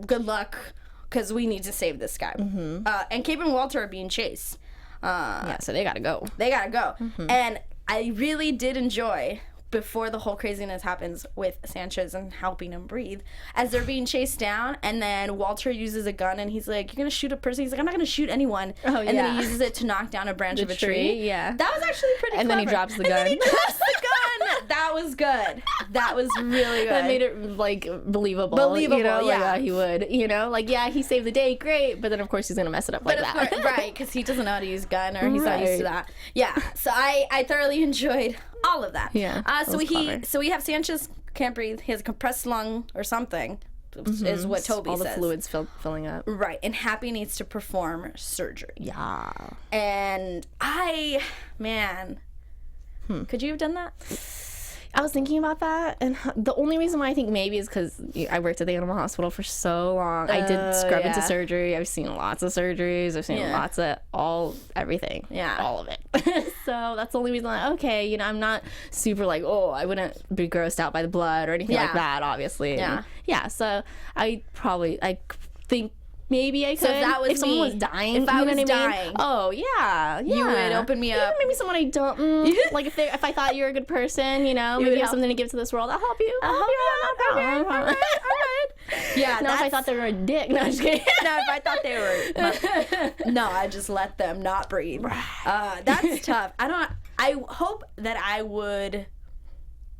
Good luck, because we need to save this guy. And Cabe and Walter are being chased. Yeah, so they gotta go. They gotta go. And I really did enjoy, before the whole craziness happens with Sanchez and helping him breathe, as they're being chased down, and then Walter uses a gun and he's like, you're gonna shoot a person? He's like, I'm not gonna shoot anyone. Oh, and then yeah. he uses it to knock down a branch of a tree. tree, yeah. That was actually pretty And then he clever. drops the And then gun. he drops the gun. That was good. That was really good. That made it, like, believable. Believable, you know, yeah. Like, he would, you know? Like, yeah, he saved the day, great, but then, of course, he's gonna mess it up like But of that. course, right, because he doesn't know how to use gun, or he's not used to Right. that. Yeah, so I thoroughly enjoyed all of that. Yeah, that was clever. So we have Sanchez can't breathe. He has a compressed lung or something, is what Toby All says. the fluids filling up. Right, and Happy needs to perform surgery. Yeah. And could you have done that? I was thinking about that, and the only reason why I think maybe is because I worked at the animal hospital for so long. I did scrub into yeah. surgery. I've seen lots of surgeries. I've seen Yeah. lots of everything. Yeah. All of it. So that's the only reason, like, okay, you know, I'm not super like, oh, I wouldn't be grossed out by the blood or anything Yeah. like that, obviously. Yeah. And yeah, so I think maybe I could. if that was if someone me, was dying, if I you know was what I mean? dying, Oh yeah, you would open me Yeah, up. maybe someone I don't like. If I thought you were a good person, you know, maybe would you have help. something to give to this world. I'll help you. I'll help you out. All right. Yeah, No, if I thought they were a dick. No, I'm just kidding. No, if I thought they were, no, I just let them not breathe. That's tough. I hope that I would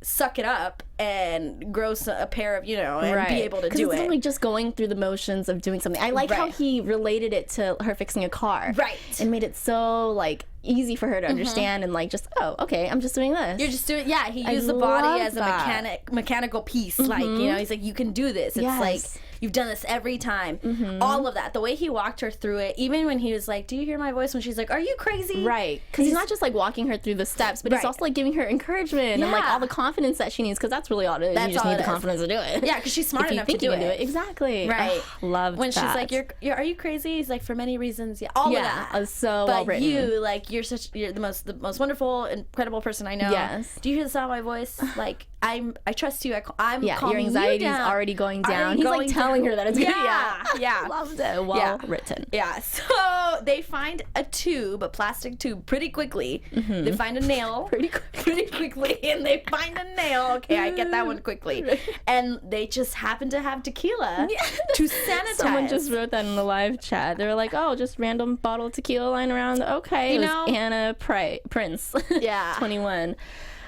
suck it up and grow a pair of, and be able to do it. Because it's only just going through the motions of doing something. I like how he related it to her fixing a car. Right. And made it so, like, easy for her to understand and, like, just, oh, okay, I'm just doing this. You're just doing, he used the body as a mechanical piece. Like, he's like, you can do this. It's like, you've done this every time. All of that. The way he walked her through it, even when he was like, do you hear my voice? When she's like, are you crazy? Right. Because he's not just, like, walking her through the steps, but he's also, like, giving her encouragement and, like, all the confidence that she needs, because that's really all it is. You just need the confidence to do it. Yeah, because she's smart enough to do it. Exactly. Right. Love when that. She's like, are you crazy? He's like, for many reasons. Yeah. All of that. So well written. But you're the most wonderful, incredible person I know. Yes. Do you hear the sound of my voice? Like, I trust you. I'm your anxiety is already going down. He's like telling her that it's good. Yeah. Loved it. Well written. Yeah. So they find a plastic tube, pretty quickly. They find a nail pretty quickly, and they find a nail. Okay, I get that one quickly. And they just happen to have tequila to sanitize. Someone just wrote that in the live chat. They were like, "Oh, just random bottle of tequila lying around." Okay, it was Anna Prince. 21.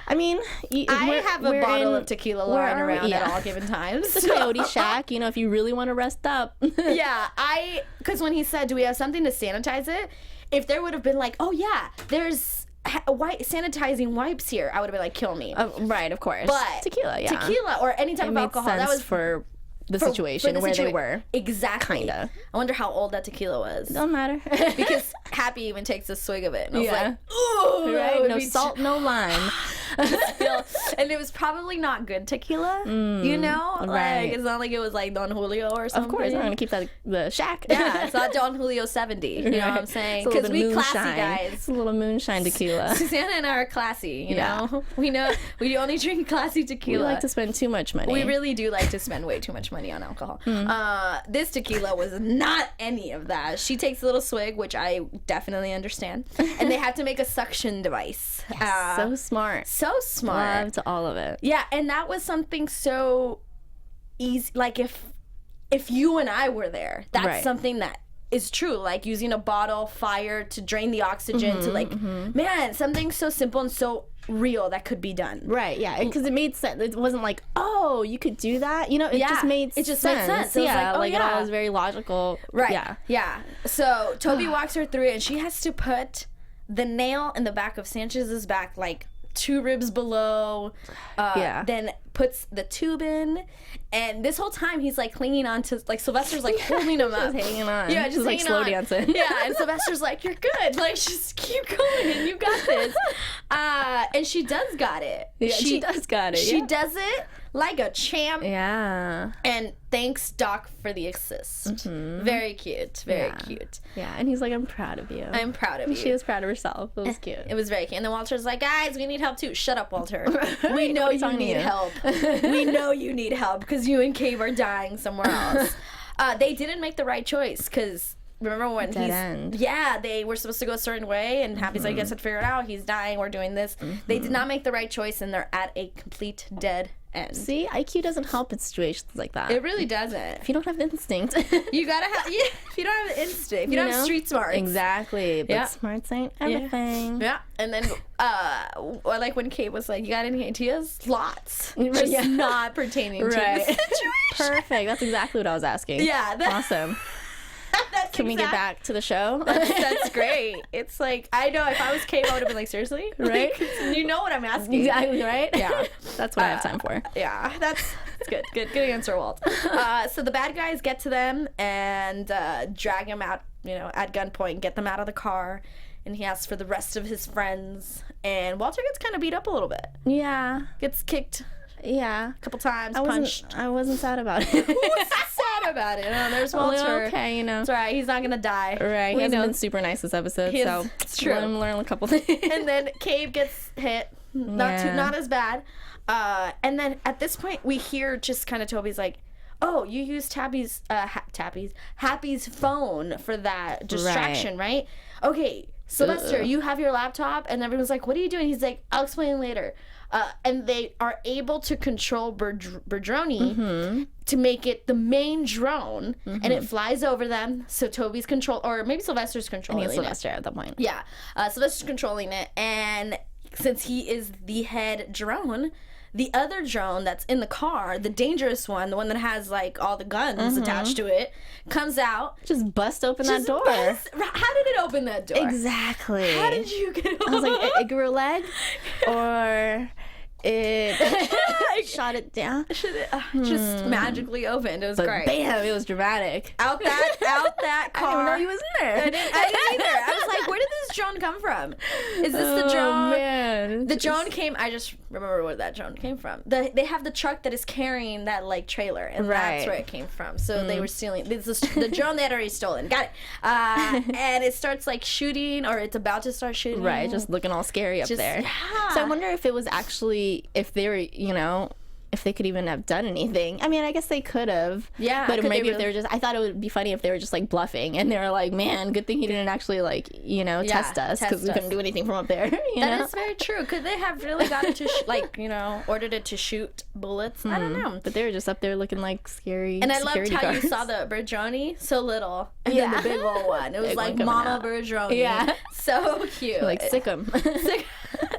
I mean, I have a bottle of tequila lying around at all given times. The Coyote Shack, if you really want to rest up. Because when he said, do we have something to sanitize it? If there would have been like, oh yeah, there's sanitizing wipes here, I would have been like, kill me. Right, of course. But tequila or any type of alcohol, that was for the situation where they were. Exactly. Kinda. I wonder how old that tequila was. Don't matter. Because Happy even takes a swig of it. And I was like, ooh. Right? No salt, no lime. And it was probably not good tequila, Like, right. it's not like it was like Don Julio or something. Of course, I'm going to keep that the Shack. Yeah, it's not Don Julio 70. You know what I'm saying? Because we classy guys. It's a little moonshine tequila. Susannah and I are classy, you know? We only drink classy tequila. We like to spend too much money. We really do like to spend way too much money on alcohol. This tequila was not any of that. She takes a little swig, which I definitely understand. And they have to make a suction device. Yes, so smart. So smart. Loved all of it. Yeah, and that was something so easy. Like, if you and I were there, that's something that is true. Like, using a bottle, fire to drain the oxygen to, like, man, something so simple and so real that could be done. Right, yeah, because it made sense. It wasn't like, oh, you could do that. It just made sense. It was like, it all was very logical. Right. Yeah. So Toby walks her through it, and she has to put the nail in the back of Sanchez's back, like 2 ribs below. Then puts the tube in, and this whole time he's like clinging on to, like, Sylvester's like holding him up, just hanging on. Yeah, just like slow dancing. Yeah, and Sylvester's like, you're good, like, just keep going, and you got this. And she does got it. Yeah, she does got it. She does it like a champ. Yeah. And thanks, Doc, for the assist. Very cute. Very cute. Yeah, and he's like, I'm proud of you. I'm proud of you. She was proud of herself. It was cute. It was very cute. And then Walter's like, guys, we need help too. Shut up, Walter. We know you need help. We know you need help because you and Cave are dying somewhere else. They didn't make the right choice because remember when they were supposed to go a certain way, and Happy's like, I guess I'd figure it out. He's dying. We're doing this. They did not make the right choice, and they're at a complete dead end. See, IQ doesn't help in situations like that. It really doesn't. If you don't have instinct, you gotta have. Yeah, if you don't have instinct, if you don't have street smarts. Exactly. But smarts ain't everything. Yeah. And then, like when Kate was like, "You got any ideas?" Lots. Just not pertaining to the situation. Perfect. That's exactly what I was asking. Yeah. Awesome. Can we get back to the show? That's great. It's like, I know if I was Kate, I would have been like, seriously? Right? You know what I'm asking. Exactly, right? Yeah. That's what I have time for. Yeah. That's good. Good answer, Walt. So the bad guys get to them and drag him out, at gunpoint, get them out of the car. And he asks for the rest of his friends. And Walter gets kind of beat up a little bit. Yeah. Gets kicked. Yeah. A couple times, punched. I wasn't sad about it. Who was sad about it? Oh, there's Walter. Okay, It's all right. He's not going to die. Right. He hasn't been super nice this episode, so it's true. Let him learn a couple things. And then Cave gets hit. Not as bad. And then at this point, we hear just kind of Toby's like, oh, you used Happy's phone for that distraction, right? Okay, Sylvester, you have your laptop? And everyone's like, what are you doing? He's like, I'll explain later. And they are able to control Berdroni to make it the main drone, and it flies over them. So Toby's or maybe Sylvester's controlling it. Sylvester at that point. Yeah, Sylvester's controlling it, and since he is the head drone, the other drone that's in the car, the dangerous one, the one that has like all the guns attached to it, comes out. Just bust open that door. How did it open that door? Exactly. How did you get it open? I was like, it grew a leg, or it shot it down. Just magically opened. It was But great. bam, it was dramatic. Out that car. I didn't know he was in there. I didn't either. I was like, where did this drone come from? Is this the drone? Man. The drone came. I just remember where that drone came from. They have the truck that is carrying that like trailer, and that's where it came from. So they were stealing. This is the drone they had already stolen. Got it. And it starts like shooting, or it's about to start shooting. Right, just looking all scary up there. Yeah. So I wonder if it was actually, if they were, if they could even have done anything. I mean, I guess they could have. Yeah. But maybe if they were just, I thought it would be funny if they were just like bluffing and they were like, man, good thing he didn't actually like, test us, because we couldn't do anything from up there. That is very true. Could they have really got it to ordered it to shoot bullets? I don't know. But they were just up there looking like scary. And I loved how guards. you saw the Bergeroni, so little, and then the big old one. It was Big like one coming Mama out. Bergeroni. Yeah. So cute. Like, sick 'em. It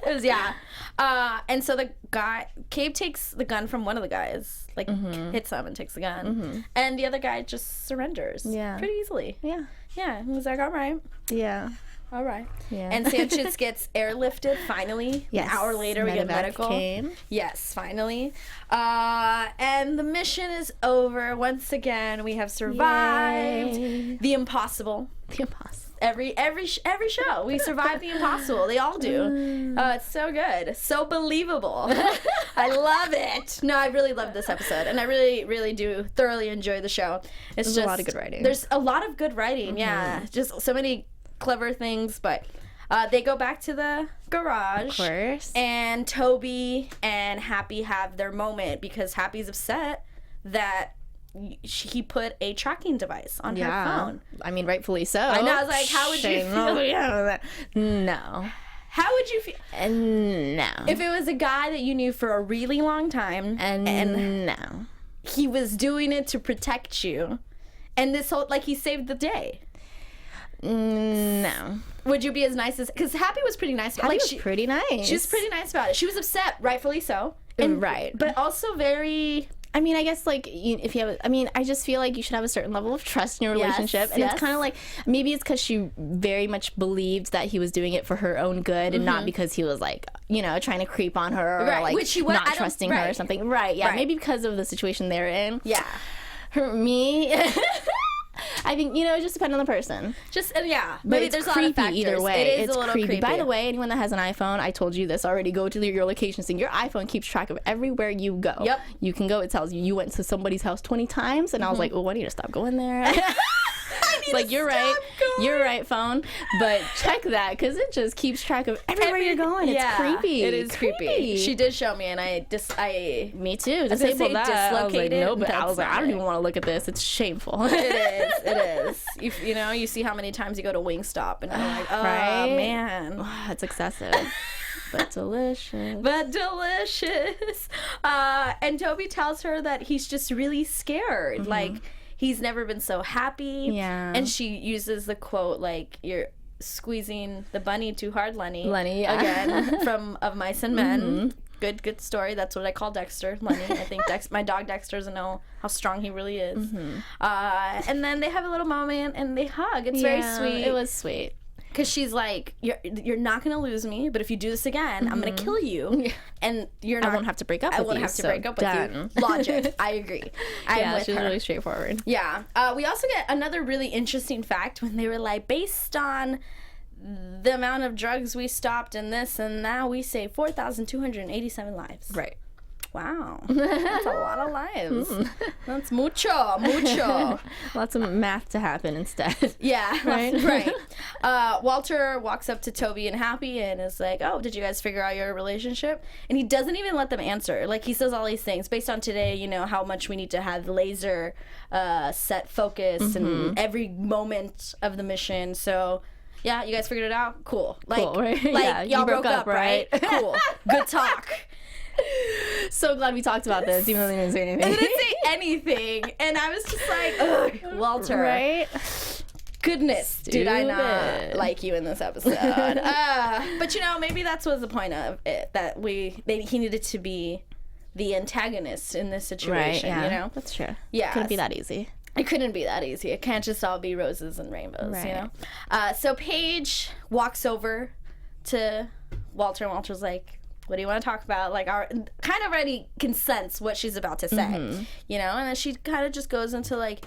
was, yeah. And so the guy, Cabe takes the gun from one of the guys, like hits him and takes the gun, and the other guy just surrenders. Yeah. Pretty easily. Yeah. Yeah. He was like, all right. Yeah. All right. Yeah. And Sanchez gets airlifted finally. Yes. An hour later, we get Medevac medical. came. Yes, finally. And the mission is over. Once again, we have survived Yay. the impossible. The impossible. Every show, we survive the impossible. They all do. It's so good, so believable. I love it. No, I really love this episode, and I really, really do thoroughly enjoy the show. It's There's just a lot of good writing. There's a lot of good writing. Yeah, just so many clever things. But they go back to the garage, Of course. and Toby and Happy have their moment because Happy's upset that he put a tracking device on her phone. I mean, rightfully so. I know. I was like, how would you feel? No. How would you feel No. if it was a guy that you knew for a really long time and no. he was doing it to protect you, and this whole, like, he saved the day? No. Would you be as nice as, because Happy was pretty nice about Happy it. was pretty nice. She was pretty nice about it. She was upset, rightfully so. Right. But also very... I mean, I guess, like, if you have, I just feel like you should have a certain level of trust in your relationship. And it's kind of like, maybe it's because she very much believed that he was doing it for her own good and not because he was, like, trying to creep on her or, like, Which he was, not trusting her or something. Right, yeah. Right. Maybe because of the situation they're in. Yeah. Me... I think, it just depends on the person. Just, yeah. But Maybe it's there's a lot creepy of factors. either way. It is It's a little creepy. By creepy. the way, anyone that has an iPhone, I told you this already, go to your location thing. Your iPhone keeps track of everywhere you go. Yep. You can go, it tells you went to somebody's house 20 times, and I was like, well, I need to stop going there. Like, you're right, phone. But check that, because it just keeps track of everywhere you're going. It's creepy. It is creepy. She did show me, and Me too. I was gonna say Disabled that. I was like, dislocated. no, but I was like, That's I don't not even want to look at this. It's shameful. It is. You see how many times you go to Wingstop, and you're like, oh, Right? man. It's excessive. But delicious. But delicious. And Toby tells her that he's just really scared. Like, he's never been so happy. Yeah. And she uses the quote, like, you're squeezing the bunny too hard, Lenny. Lenny, yeah. Again, from Of Mice and Men. Good story. That's what I call Dexter, Lenny. I think my dog Dexter doesn't know how strong he really is. And then they have a little moment, and they hug. It's very sweet. It was sweet. Because she's like, you're not going to lose me, but if you do this again, I'm going to kill you. And you're not... I won't have to break up with you. I won't have to so break up done. with you. Logic. I agree. I'm with she's her. really straightforward. Yeah. We also get another really interesting fact when they were like, based on the amount of drugs we stopped and this and that, we saved 4,287 lives. Right. Wow. That's a lot of lives. That's mucho. Lots of math to happen instead. Yeah, Right? right. Walter walks up to Toby and Happy and is like, oh, did you guys figure out your relationship? And he doesn't even let them answer. Like, he says all these things based on today, how much we need to have laser set focus and every moment of the mission. So, yeah, you guys figured it out? Cool. Like, Cool, right? like Yeah, y'all you broke up, right? Cool. Good talk. So glad we talked about this, even though they didn't say anything. They didn't say anything. And I was just like, ugh, Walter. Right? Goodness, did I not Stupid. like you in this episode? But maybe that's was the point of it, that he needed to be the antagonist in this situation, right, yeah. you know? That's true. Yeah. Couldn't be that easy. It couldn't be that easy. It can't just all be roses and rainbows, Right. you know? So Paige walks over to Walter, and Walter's like, what do you want to talk about? Like, our kind of already can sense what she's about to say, you know? And then she kind of just goes into, like,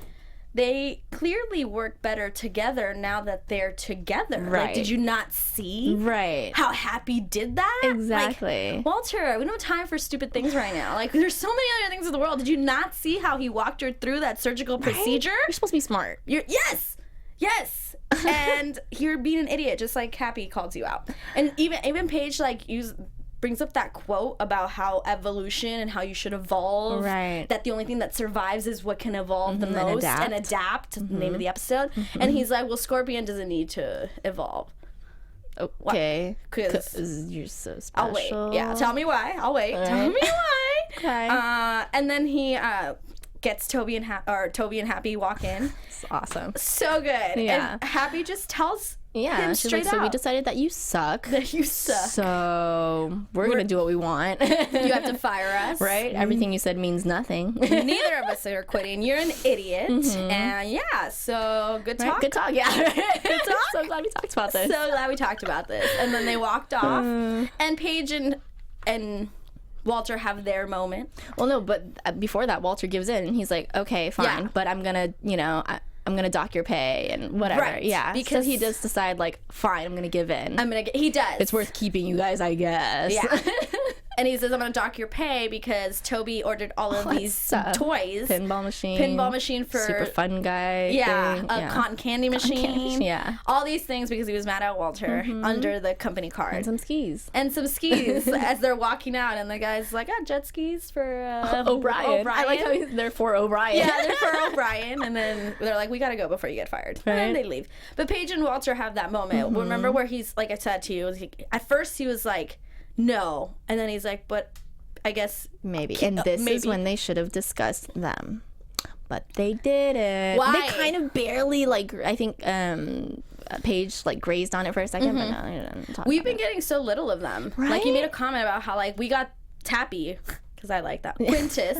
they clearly work better together now that they're together. Right. Like, did you not see Right. how Happy did that? Exactly. Like, Walter, we don't have time for stupid things right now. Like, there's so many other things in the world. Did you not see how he walked her through that surgical procedure? You're supposed to be smart. Yes. And you're being an idiot, just like Happy calls you out. And even Paige, like, brings up that quote about how evolution and how you should evolve. Right. That the only thing that survives is what can evolve the most and adapt. The name of the episode. And he's like, well, Scorpion doesn't need to evolve. Okay. Because you're so special. I'll wait. Yeah, tell me why. I'll wait. All Tell right. me why. Okay. And then he gets Toby and Happy walk in. It's awesome. So good. Yeah. And Happy just tells Yeah. him She's straight like, so we out decided that you suck. that you suck. So we're going to do what we want. You have to fire us. Right? Everything you said means nothing. Neither of us are quitting. You're an idiot. And yeah, so good talk. Right? Good talk, yeah. Good talk. So glad we talked about this. So glad we talked about this. And then they walked off. And Paige and Walter have their moment. Well, no, but before that, Walter gives in and he's like, okay, fine, Yeah. but I'm going to, I'm going to dock your pay and whatever. Right, Yeah. because- so he does decide, like, fine, I'm going to give in. He does. It's worth keeping you guys, I guess. Yeah. And he says, I'm going to dock your pay because Toby ordered all of these stuff. toys. Pinball machine for... super fun guy. Yeah, thing. a cotton candy machine. Yeah. All these things because he was mad at Walter under the company card. And some skis. And some skis as they're walking out, and the guy's like, jet skis for O'Brien. I like how they're for O'Brien. Yeah, they're for O'Brien. And then they're like, we gotta go before you get fired. Right. And then they leave. But Paige and Walter have that moment. Remember where he's, like I said to you, at first he was like, no. And then he's like, but I guess Maybe. And this is when they should have discussed them. But they didn't. Why? They kind of barely, like, I think Paige, like, grazed on it for a second, but no, they didn't talk we've about been it. getting so little of them. Right? Like, you made a comment about how, like, we got Tappy, because I like that, Quintus.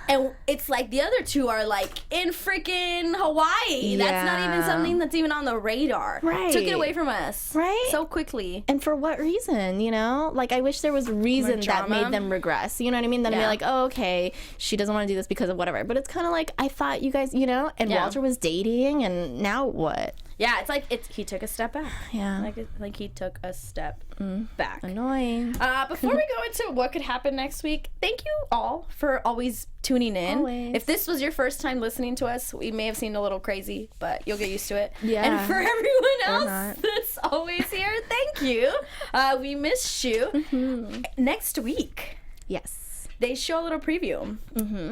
And it's like the other two are, like, in freaking Hawaii. That's not even Yeah. something that's even on the radar. Right. Took it away from us. Right? So quickly. And for what reason, you know? Like, I wish there was a reason that drama. made them regress. You know what I mean? Then Yeah. be like, oh, okay, she doesn't want to do this because of whatever. But it's kind of like, I thought you guys, you know? And Yeah. Walter was dating, and now what? Yeah, it's like he took a step back. Yeah. Like he took a step back. Annoying. Before we go into what could happen next week, thank you all for always tuning in. Always. If this was your first time listening to us, we may have seemed a little crazy, but you'll get used to it. Yeah. And for everyone else not. that's always here, thank you. We missed you. Next week, Yes. they show a little preview,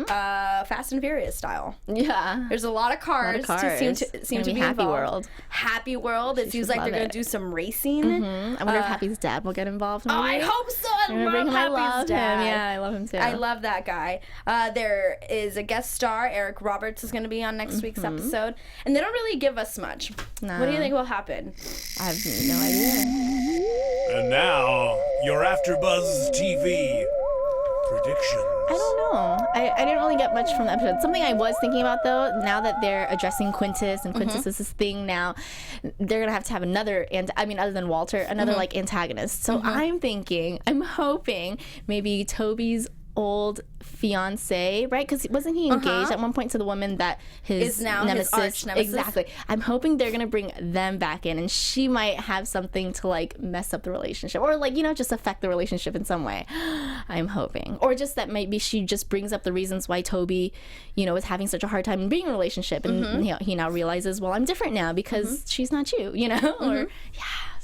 Fast and Furious style. Yeah. There's a lot of cars, seem to be Happy involved. World. Happy World. It seems should like they're love gonna it. do some racing. I wonder if Happy's dad will get involved. Oh, maybe? I hope so. I I'm gonna love bring him. I Happy's love dad. him. Yeah, I love him too. I love that guy. There is a guest star. Eric Roberts is going to be on next week's episode. And they don't really give us much. No. What do you think will happen? I have no idea. And now, your AFTERBUZZ TV predictions. I don't know. I didn't really get much from the episode. Something I was thinking about, though, now that they're addressing Quintus, and Quintus is this thing now, they're going to have another, other than Walter, another, like, antagonist. So I'm hoping maybe Toby's old fiance, right? Because wasn't he engaged at one point to the woman that his Is now his arch nemesis? Exactly. I'm hoping they're gonna bring them back in, and she might have something to, like, mess up the relationship, or, like, you know, just affect the relationship in some way. I'm hoping, or just that maybe she just brings up the reasons why Toby, you know, is having such a hard time in being in a relationship, and he now realizes, well, I'm different now because she's not you, you know, or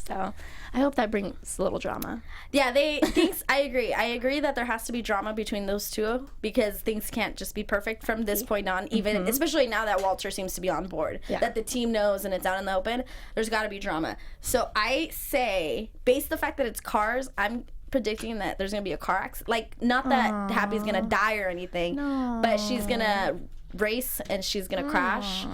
so. I hope that brings a little drama. Yeah, I agree. I agree that there has to be drama between those two because things can't just be perfect from this point on, even especially now that Walter seems to be on board, that the team knows and it's out in the open. There's got to be drama. So I say, based the fact that it's cars, I'm predicting that there's gonna be a car accident. Like, not that Happy's gonna die or anything, but she's gonna race and she's gonna crash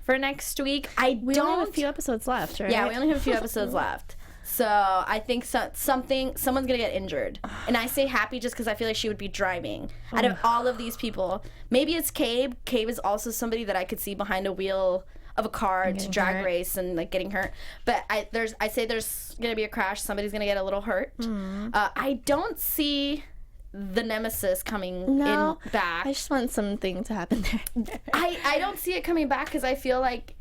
for next week. We only have a few episodes left, right? Yeah, we only have a few episodes left. So I think someone's gonna get injured, and I say happy just because I feel like she would be driving. Out of all of these people, maybe it's Cabe. Cabe is also somebody that I could see behind a wheel of a car to drag race and like getting hurt. But I say there's gonna be a crash. Somebody's gonna get a little hurt. I don't see the nemesis coming in back. I just want something to happen there. I don't see it coming back because I feel like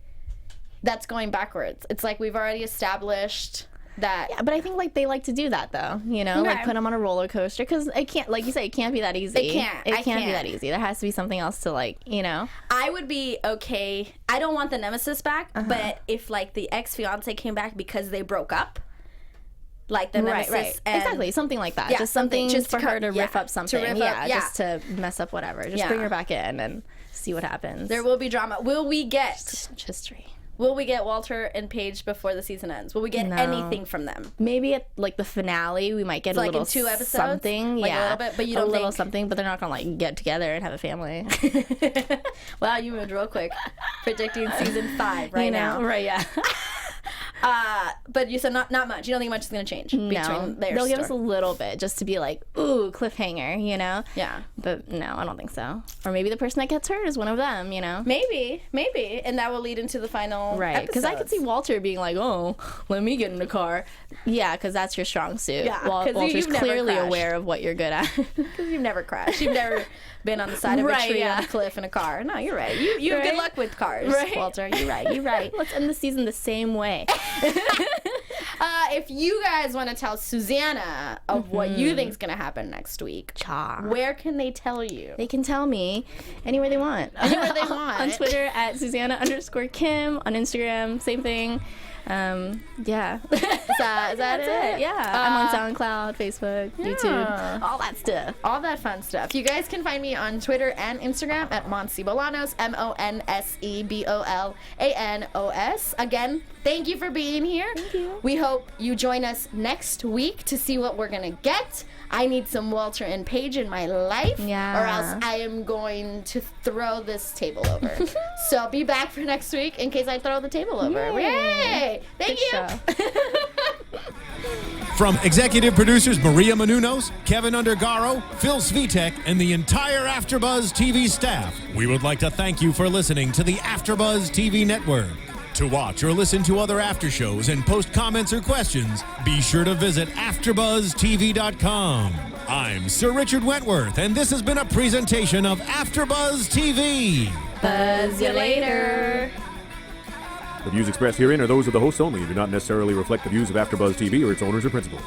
that's going backwards. It's like we've already established that. Yeah, but I think like they like to do that though, you know, like put them on a roller coaster because it can't, like you say, it can't be that easy. It can't be that easy. There has to be something else to like, you know. I would be okay. I don't want the nemesis back, but if like the ex-fiance came back because they broke up, like the nemesis, right. Exactly, something like that. Yeah, just something just for her to riff up something. Just to mess up whatever. Just bring her back in and see what happens. There will be drama. Will we get just history? Will we get Walter and Paige before the season ends? Will we get anything from them? Maybe at like the finale, we might get a little in 2 episodes, something. like a little bit, but you don't little something. But they're not gonna like get together and have a family. Wow, you moved real quick, predicting season 5 right now. Right? Yeah. But you said not much. You don't think much is going to change between their They'll give us a little bit just to be like, ooh, cliffhanger, you know? Yeah. But no, I don't think so. Or maybe the person that gets hurt is one of them, you know? Maybe. And that will lead into the final because I could see Walter being like, oh, let me get in the car. Yeah, because that's your strong suit. Yeah, Walter's clearly aware of what you're good at. Because you've never crashed. You've never been on the side of a tree on a cliff in a car. No, you're right. You have good luck with cars, Walter. You're right. Let's end the season the same way. If you guys want to tell Susannah of what you think is going to happen next week, where can they tell you? They can tell me anywhere they want. On Twitter at Susannah_Kim. On Instagram, same thing. Yeah. Is that it? Yeah. I'm on SoundCloud, Facebook, YouTube, all that stuff. All that fun stuff. You guys can find me on Twitter and Instagram at Monse Bolanos, MonseBolanos. Again, thank you for being here. Thank you. We hope you join us next week to see what we're going to get. I need some Walter and Paige in my life, or else I am going to throw this table over. So be back for next week in case I throw the table over. Yay! Thank you. From executive producers Maria Menounos, Kevin Undergaro, Phil Svitek, and the entire AfterBuzz TV staff, we would like to thank you for listening to the AfterBuzz TV network. To watch or listen to other after shows and post comments or questions, be sure to visit AfterBuzzTV.com. I'm Sir Richard Wentworth, and this has been a presentation of AfterBuzz TV. Buzz you later. The views expressed herein are those of the hosts only and do not necessarily reflect the views of AfterBuzz TV or its owners or principals.